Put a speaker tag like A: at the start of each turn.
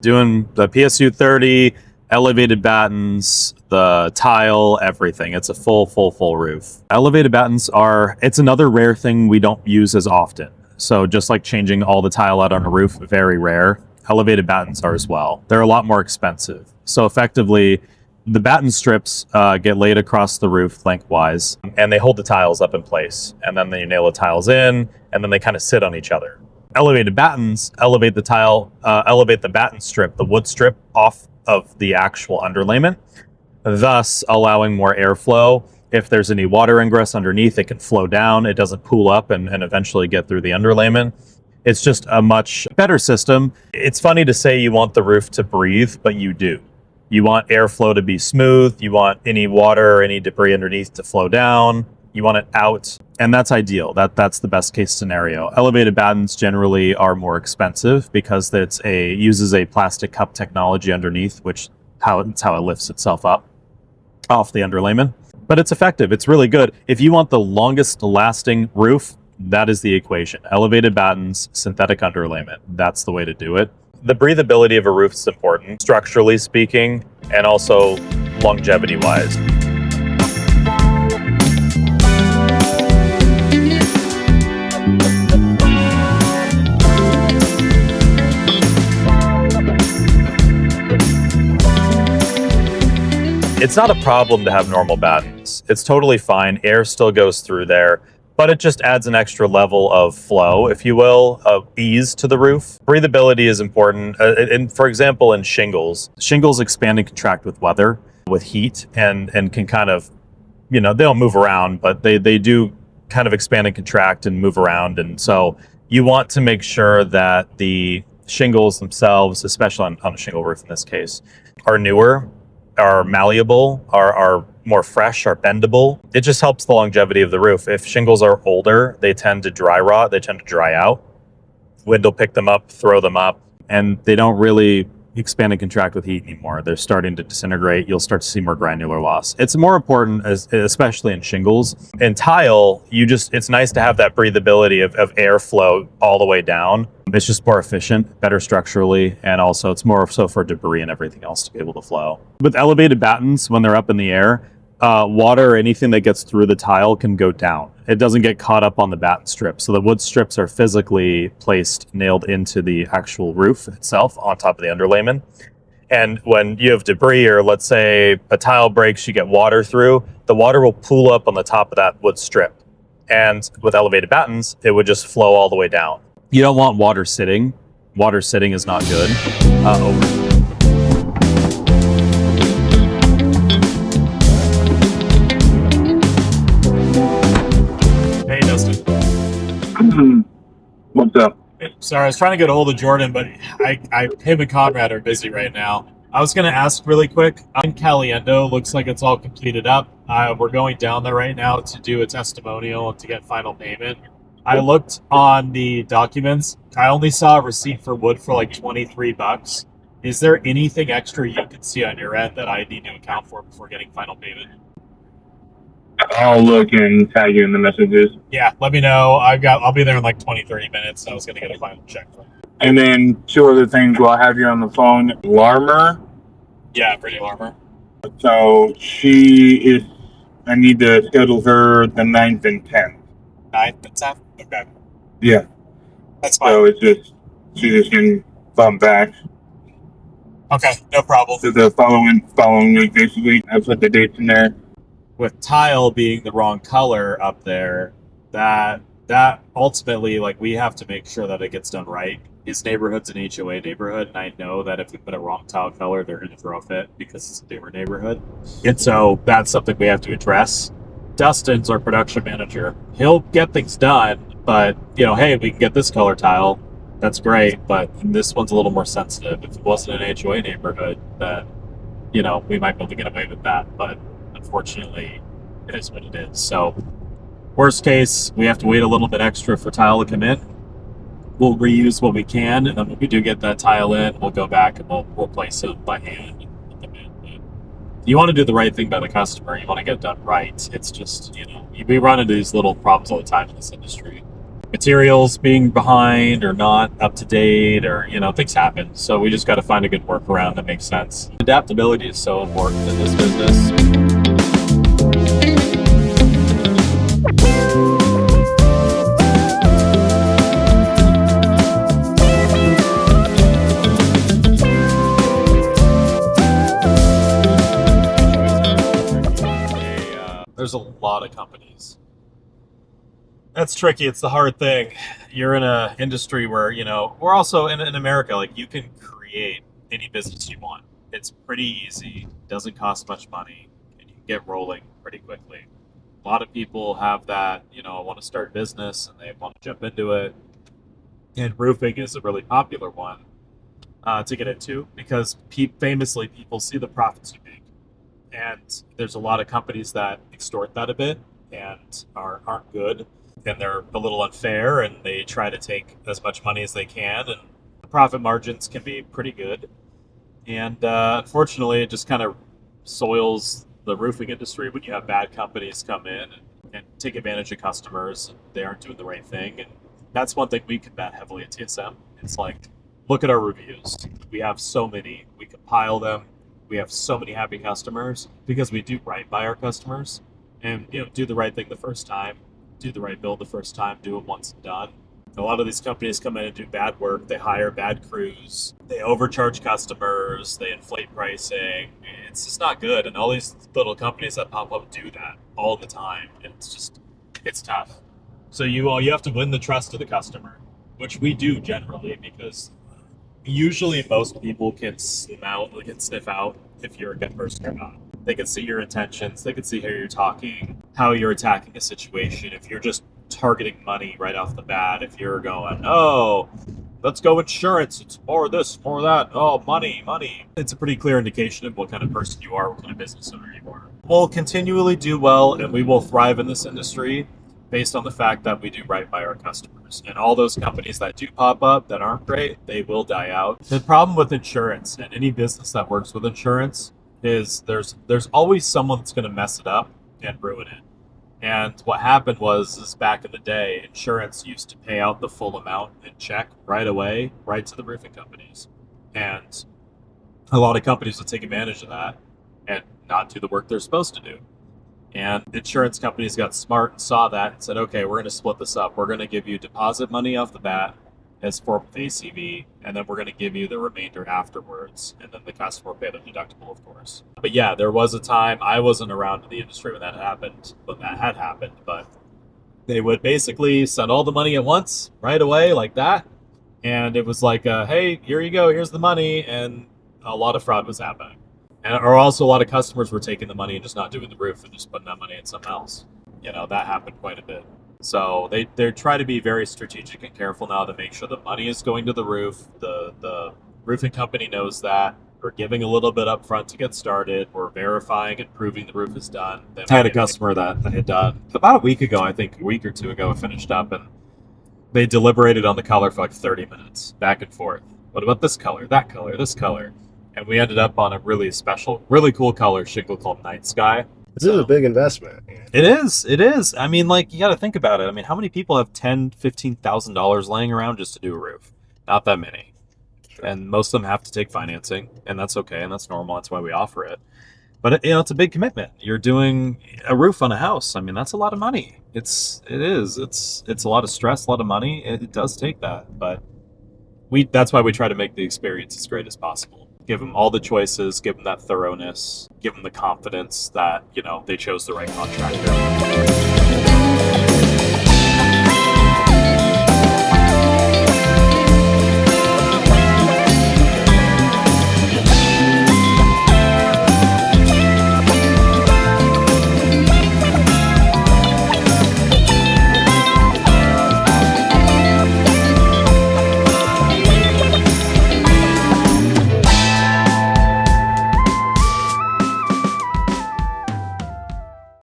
A: Doing the PSU 30, elevated battens, the tile, everything. It's a full roof. Elevated battens it's another rare thing we don't use as often. So just like changing all the tile out on a roof, very rare. Elevated battens are as well. They're a lot more expensive. So effectively, the batten strips get laid across the roof lengthwise, and they hold the tiles up in place. And then you nail the tiles in, and then they kind of sit on each other. Elevated battens elevate the batten strip, the wood strip, off of the actual underlayment, thus allowing more airflow. If there's any water ingress underneath, it can flow down. It doesn't pool up and eventually get through the underlayment. It's just a much better system. It's funny to say you want the roof to breathe, but you do. You want airflow to be smooth. You want any water or any debris underneath to flow down. You want it out, and that's ideal. That's the best case scenario. Elevated battens generally are more expensive because it uses a plastic cup technology underneath, which it's how it lifts itself up off the underlayment. But it's effective. It's really good. If you want the longest lasting roof, that is the equation. Elevated battens, synthetic underlayment. That's the way to do it. The breathability of a roof is important, structurally speaking, and also longevity-wise. It's not a problem to have normal battens. It's totally fine. Air still goes through there, but it just adds an extra level of flow, if you will, of ease to the roof. Breathability is important. And for example, in shingles expand and contract with weather, with heat, and can kind of, they don't move around, but they do kind of expand and contract and move around. And so you want to make sure that the shingles themselves, especially on a shingle roof in this case, are newer, are malleable, are more fresh, are bendable. It just helps the longevity of the roof. If shingles are older, they tend to dry rot, they tend to dry out. Wind will pick them up, throw them up, and they don't really expand and contract with heat anymore. They're starting to disintegrate. You'll start to see more granular loss. It's more important, especially in shingles. In tile, it's nice to have that breathability of airflow all the way down. It's just more efficient, better structurally, and also it's more so for debris and everything else to be able to flow. With elevated battens, when they're up in the air, water or anything that gets through the tile can go down. It doesn't get caught up on the batten strip. So the wood strips are physically nailed into the actual roof itself on top of the underlayment. And when you have debris, or let's say a tile breaks, you get water through, the water will pool up on the top of that wood strip. And with elevated battens, it would just flow all the way down. You don't want water sitting. Water sitting is not good. Hey, Dustin.
B: What's up?
A: Sorry, I was trying to get a hold of Jordan, but him and Conrad are busy right now. I was going to ask really quick. In Caliendo, looks like it's all completed up. We're going down there right now to do a testimonial to get final payment. I looked on the documents. I only saw a receipt for wood for like $23. Is there anything extra you can see on your end that I need to account for before getting final payment?
B: I'll look and tag you in the messages.
A: Yeah, let me know. I'll be there in like 20-30 minutes. I was going to get a final check.
B: And then two other things while I have you on the phone. Larmer.
A: Yeah, Brittany Larmer.
B: So I need to schedule her the 9th and 10th.
A: 9th and 10th? Okay.
B: Yeah.
A: That's fine.
B: So she just can bump back.
A: Okay, no problem.
B: So the following week, basically, I put the dates in there.
A: With tile being the wrong color up there, that ultimately, like, we have to make sure that it gets done right. His neighborhood's an HOA neighborhood, and I know that if we put a wrong tile color, they're going to throw a fit because it's a newer neighborhood. And so that's something we have to address. Dustin's our production manager. He'll get things done, but, hey, we can get this color tile. That's great, but this one's a little more sensitive. If it wasn't an HOA neighborhood, that, we might be able to get away with that, but unfortunately, it is what it is. So, worst case, we have to wait a little bit extra for tile to come in. We'll reuse what we can, and then when we do get that tile in, we'll go back and we'll place it by hand. You want to do the right thing by the customer. You want to get it done right. It's just, we run into these little problems all the time in this industry. materials being behind or not up to date, or things happen. So we just got to find a good workaround that makes sense. Adaptability is so important in this business. There's a lot of companies. That's tricky. It's the hard thing. You're in an industry where, we're also in America, like you can create any business you want. It's pretty easy, doesn't cost much money, and you can get rolling pretty quickly. A lot of people have that, want to start business and they want to jump into it. And roofing is a really popular one to get into because famously people see the profits you make. And there's a lot of companies that extort that a bit and aren't good, and they're a little unfair, and they try to take as much money as they can, and the profit margins can be pretty good. And unfortunately, it just kind of soils the roofing industry when you have bad companies come in and take advantage of customers. And they aren't doing the right thing, and that's one thing we combat heavily at TSM. It's like, look at our reviews. We have so many. We compile them. We have so many happy customers because we do right by our customers, and do the right thing the first time, do the right build the first time, do it once and done. A lot of these companies come in and do bad work. They hire bad crews. They overcharge customers. They inflate pricing. It's just not good. And all these little companies that pop up do that all the time. And it's tough. So you have to win the trust of the customer, which we do generally, because usually most people can sniff out if you're a good person or not. They can see your intentions. They can see how you're talking, how you're attacking a situation. If you're just targeting money right off the bat, if you're going, oh, let's go insurance, it's more this, more that, oh, money. It's a pretty clear indication of what kind of person you are, what kind of business owner you are. We'll continually do well, and we will thrive in this industry based on the fact that we do right by our customers. And all those companies that do pop up that aren't great, they will die out. The problem with insurance and any business that works with insurance is there's always someone that's going to mess it up and ruin it. And what happened is back in the day, insurance used to pay out the full amount in check right away, right to the roofing companies. And a lot of companies would take advantage of that and not do the work they're supposed to do. And insurance companies got smart and saw that and said, okay, we're going to split this up. We're going to give you deposit money off the bat as form of ACV, and then we're going to give you the remainder afterwards. And then the customer will pay the deductible, of course. But yeah, there was a time, I wasn't around in the industry when that had happened, but they would basically send all the money at once, right away, like that. And it was like, hey, here you go, here's the money. And a lot of fraud was happening. Or also a lot of customers were taking the money and just not doing the roof and just putting that money in something else. That happened quite a bit. So they try to be very strategic and careful now to make sure the money is going to the roof. The roofing company knows that. We're giving a little bit up front to get started. We're verifying and proving the roof is done. Then I had a customer that had done about a week ago, I think a week or two ago, it finished up, and they deliberated on the color for like 30 minutes, back and forth. What about this color, that color, this color? And we ended up on a really special, really cool color shingle called Night Sky.
C: This is a big investment.
A: It is. I mean, like, you got to think about it. I mean, how many people have $10,000, $15,000 laying around just to do a roof? Not that many. Sure. And most of them have to take financing, and that's okay, and that's normal. That's why we offer it. But it's a big commitment. You're doing a roof on a house. I mean, that's a lot of money. It is. It's a lot of stress, a lot of money. It does take that, but that's why we try to make the experience as great as possible. Give them all the choices, give them that thoroughness, give them the confidence that, they chose the right contractor.